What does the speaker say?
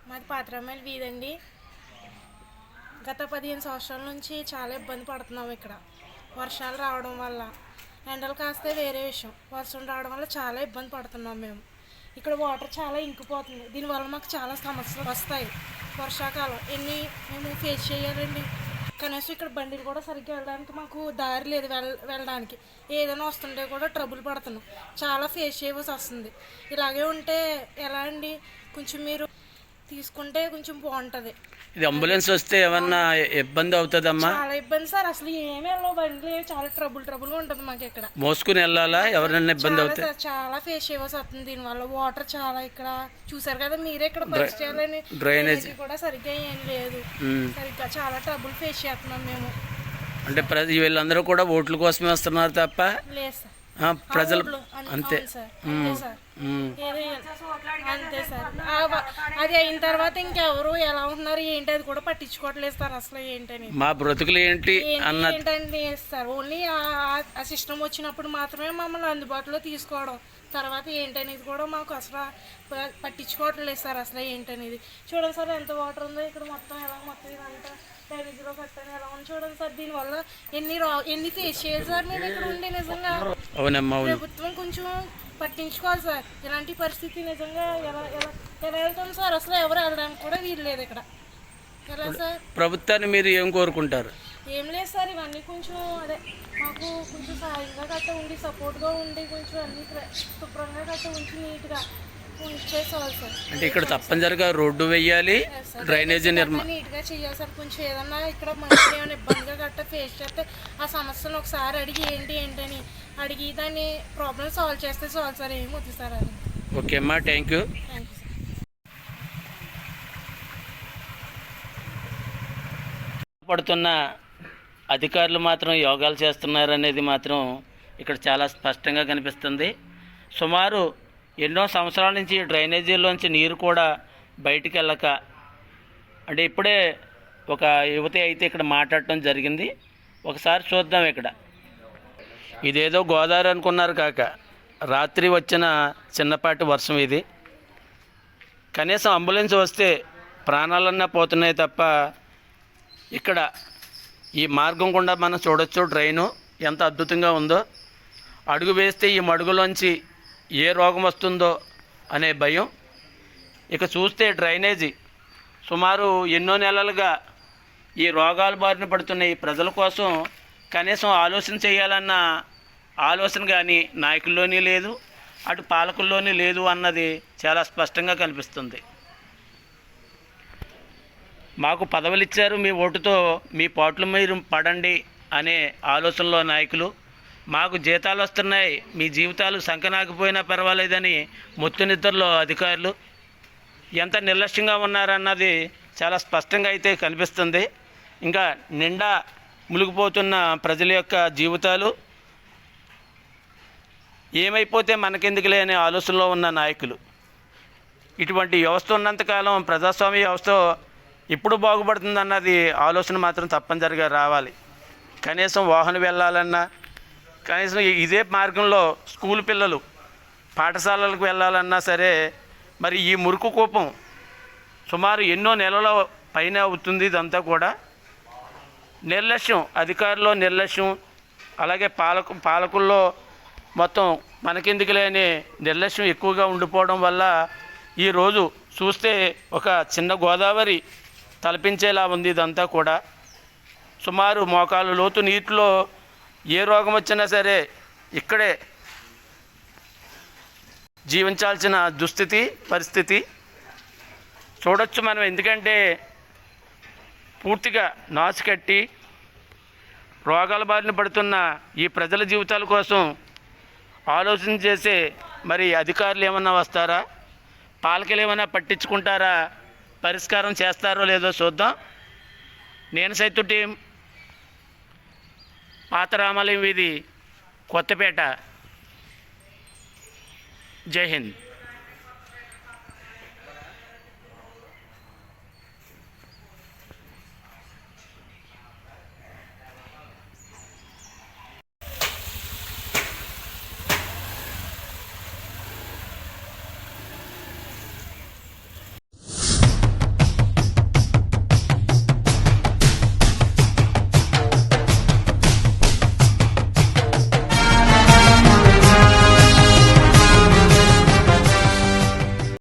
మాది పాత్రమేలు వీధండి. గత 15 సంవత్సరాల నుంచి చాలా ఇబ్బంది పడుతున్నాం ఇక్కడ. వర్షాలు రావడం వల్ల, ఎండలు కాస్తే వేరే విషయం, వర్షం రావడం వల్ల చాలా ఇబ్బంది పడుతున్నాం మేము. ఇక్కడ వాటర్ చాలా ఇంకిపోతుంది. దీనివల్ల మాకు చాలా సమస్యలు వస్తాయి. వర్షాకాలం మేము ఫేస్ చేయాలండి. కనీసం ఇక్కడ బండిలు కూడా సరిగ్గా వెళ్ళడానికి మాకు దారి లేదు. వెళ్ళడానికి ఏదైనా వస్తుంటే కూడా ట్రబుల్ పడుతున్నాం. చాలా ఫేస్ చేయవలసి వస్తుంది. ఇలాగే ఉంటే ఎలా అండి? కొంచెం మీరు తీసుకుంటే కొంచెం బాగుంటుంది. ఇది అంబులెన్స్ వస్తే ఏమన్నా ఇబ్బంది అవుతుందమ్మా? చాలా ఇబ్బంది సార్. అసలు ఏమి వెళ్ళవు బండ్లు. చాలా ట్రబుల్ ఉంటుంది మాకు ఇక్కడ. మోసుకుని వెళ్ళాలా? ఎవరైనా ఇబ్బంది అవుతుంది? చాలా ఫేస్ చేయవలసి వస్తుంది. దీనివల్ల వాటర్ చాలా ఇక్కడ చూసారు కదా మీరే. ఇక్కడ పరిచయాలని డ్రైనేజ్ కూడా సరిగ్గా ఏం లేదు. సరిగ్గా చాలా ట్రబుల్ ఫేస్ చేస్తున్నాం మేము. అంటే వీళ్ళందరూ కూడా ఓట్ల కోసమే వస్తున్నారు తప్ప లేదు సార్, ప్రజలు అంతే. అంతే సార్. అది అయిన తర్వాత ఇంకెవరు ఎలా ఉంటున్నారు ఏంటి అది కూడా పట్టించుకోవట్లేదు సార్. అసలు ఏంటని మా బ్రతుకులు ఏంటండి సార్. ఓన్లీ ఆ సిస్టమ్ వచ్చినప్పుడు మాత్రమే మమ్మల్ని అందుబాటులో తీసుకోవడం. తర్వాత ఏంటనేది కూడా మాకు అసలు పట్టించుకోవట్లేదు సార్. అసలు ఏంటనేది చూడండి సార్, ఎంత వాటర్ ఉందో ఇక్కడ. మొత్తం ఇదంతా డ్రైనేజీలో కట్టాను ఎలా ఉంది చూడండి సార్. దీనివల్ల ఎన్ని ఫేస్ చేయాలి సార్ మేము ఇక్కడ ఉండి. నిజంగా ప్రభుత్వం కొంచెం పట్టించుకోవాలి సార్. ఇలాంటి పరిస్థితి నిజంగా ఎలా వెళ్తాం సార్? అసలు ఎవరు వెళ్ళడానికి కూడా వీలు లేదు ఇక్కడ. ఎలా సార్? ప్రభుత్వాన్ని మీరు ఏం కోరుకుంటారు? ఏం లేదు సార్, ఇవన్నీ కొంచెం మాకు కొంచెం సాయంగా గట్ట ఉండి, సపోర్ట్గా ఉండి, కొంచెం అన్ని శుభ్రంగా గట్ట ఉంచి నీట్గా ఉంచేసేవాళ్ళు సార్. అంటే ఇక్కడ తప్పనిసరిగా రోడ్డు వేయాలి, డ్రైనేజీ నీట్గా చేయాలి సార్. కొంచెం ఏదన్నా ఇక్కడ మంచిగా ఏమైనా ఇబ్బందిగా గట్ట ఫేస్ చేస్తే ఆ సమస్యను ఒకసారి అడిగి ఏంటని అడిగి దాన్ని ప్రాబ్లమ్ సాల్వ్ చేస్తే సాల్వ్ సార్. ఏమవుతుంది సార్ అది. ఓకే అమ్మా, థ్యాంక్ యూ. పడుతున్న అధికారులు మాత్రం యోగాలు చేస్తున్నారనేది మాత్రం ఇక్కడ చాలా స్పష్టంగా కనిపిస్తుంది. సుమారు ఎన్నో సంవత్సరాల నుంచి డ్రైనేజీలోంచి నీరు కూడా బయటికి వెళ్ళక, అంటే ఇప్పుడే ఒక యువతి అయితే ఇక్కడ మాట్లాడటం జరిగింది. ఒకసారి చూద్దాం. ఇక్కడ ఇదేదో గోదావరి అనుకున్నారు కాక, రాత్రి వచ్చిన చిన్నపాటి వర్షం ఇది. కనీసం అంబులెన్స్ వస్తే ప్రాణాలన్నా పోతున్నాయి తప్ప, ఇక్కడ ఈ మార్గం గుండా మనం చూడొచ్చు డ్రైను ఎంత అద్భుతంగా ఉందో. అడుగు వేస్తే ఈ మడుగులోంచి ఏ రోగం వస్తుందో అనే భయం. ఇక చూస్తే డ్రైనేజీ సుమారు ఎన్నో నెలలుగా ఈ రోగాల బారిన పడుతున్న ఈ ప్రజల కోసం కనీసం ఆలోచన చేయాలన్న ఆలోచన కానీ నాయకుల్లోని లేదు, అటు పాలకుల్లోని లేదు అన్నది చాలా స్పష్టంగా కనిపిస్తుంది. మాకు పదవులు ఇచ్చారు, మీ ఓటుతో మీ పాటలు మీరు పడండి అనే ఆలోచనలో నాయకులు, మాకు జీతాలు వస్తున్నాయి, మీ జీవితాలు సంకనాకపోయినా పర్వాలేదని మొత్తు నిద్రలో అధికారులు ఎంత నిర్లక్ష్యంగా ఉన్నారన్నది చాలా స్పష్టంగా అయితే కనిపిస్తుంది. ఇంకా నిండా మునిగిపోతున్న ప్రజల యొక్క జీవితాలు ఏమైపోతే మనకెందుకులే అనే ఆలోచనలో ఉన్న నాయకులు. ఇటువంటి వ్యవస్థ ఉన్నంతకాలం ప్రజాస్వామ్య వ్యవస్థ ఇప్పుడు బాగుపడుతుందన్నది ఆలోచన మాత్రం తప్పనిసరిగా రావాలి. కనీసం వాహనం వెళ్ళాలన్నా, కనీసం ఇదే మార్గంలో స్కూల్ పిల్లలు పాఠశాలలకు వెళ్ళాలన్నా సరే, మరి ఈ మురుకు కూపం సుమారు ఎన్నో నెలల పైన అవుతుంది. ఇదంతా కూడా నిర్లక్ష్యం, అధికారుల్లో నిర్లక్ష్యం, అలాగే పాలకుల్లో మొత్తం మనకెందుకు లేని నిర్లక్ష్యం ఎక్కువగా ఉండిపోవడం వల్ల ఈరోజు చూస్తే ఒక చిన్న గోదావరి తలపించేలా ఉంది. ఇదంతా కూడా సుమారు మోకాలు లోతు నీటిలో ఏ రోగం వచ్చినా సరే ఇక్కడే జీవించాల్సిన పరిస్థితి చూడొచ్చు మనం. ఎందుకంటే పూర్తిగా నాచుకట్టి రోగాల బారిన పడుతున్న ఈ ప్రజల జీవితాల కోసం ఆలోచన చేసే మరి అధికారులు ఏమన్నా వస్తారా, పాలకులు ఏమైనా పట్టించుకుంటారా, పరిష్కారం చేస్తారో లేదో చూద్దాం. నేను సైతు టీం, పాత రామాలయం వీధి, కొత్తపేట. జై హింద్.